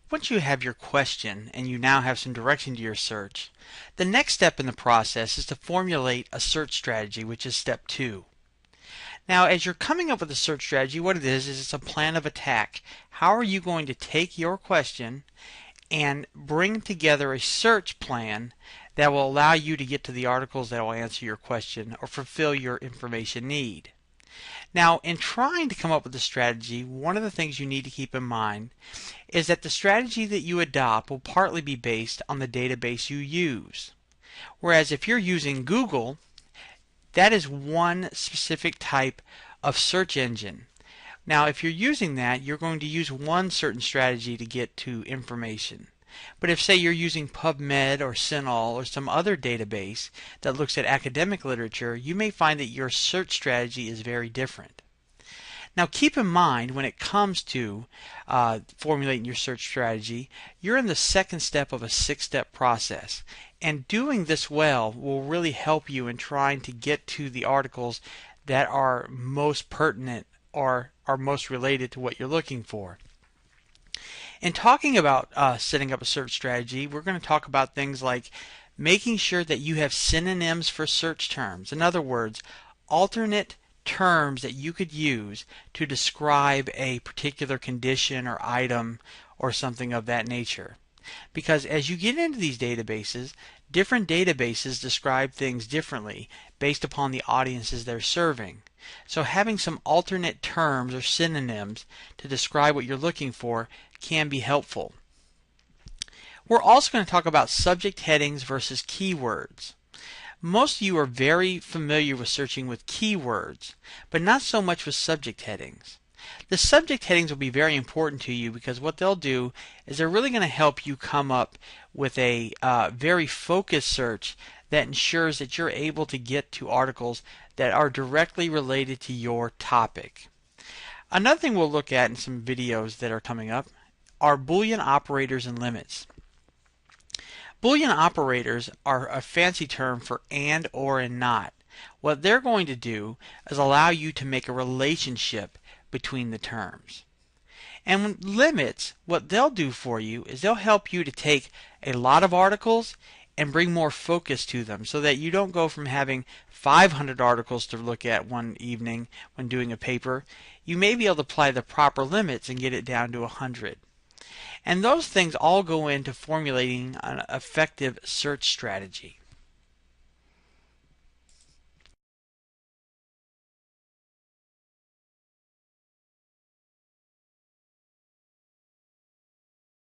Once you have your question and you now have some direction to your search, the next step in the process is to formulate a search strategy, which is step 2. Now, as you're coming up with a search strategy, what it is it's a plan of attack. How are you going to take your question and bring together a search plan that will allow you to get to the articles that will answer your question or fulfill your information need? Now, in trying to come up with a strategy, one of the things you need to keep in mind is that the strategy that you adopt will partly be based on the database you use. Whereas if you're using Google, that is one specific type of search engine. Now, if you're using that, you're going to use one certain strategy to get to information. But if, say, you're using PubMed or CINAHL or some other database that looks at academic literature, you may find that your search strategy is very different. Now, keep in mind when it comes to formulating your search strategy, you're in the second step of a 6-step process. And doing this well will really help you in trying to get to the articles that are most pertinent or are most related to what you're looking for. In talking about setting up a search strategy, we're going to talk about things like making sure that you have synonyms for search terms. In other words, alternate terms that you could use to describe a particular condition or item or something of that nature. Because as you get into these databases, different databases describe things differently based upon the audiences they're serving. So having some alternate terms or synonyms to describe what you're looking for can be helpful. We're also going to talk about subject headings versus keywords. Most of you are very familiar with searching with keywords, but not so much with subject headings. The subject headings will be very important to you because what they'll do is they're really going to help you come up with a very focused search that ensures that you're able to get to articles that are directly related to your topic. Another thing we'll look at in some videos that are coming up are Boolean operators and limits. Boolean operators are a fancy term for and, or, and not. What they're going to do is allow you to make a relationship between the terms. And limits, what they'll do for you is they'll help you to take a lot of articles and bring more focus to them so that you don't go from having 500 articles to look at one evening when doing a paper. You may be able to apply the proper limits and get it down to 100. And those things all go into formulating an effective search strategy.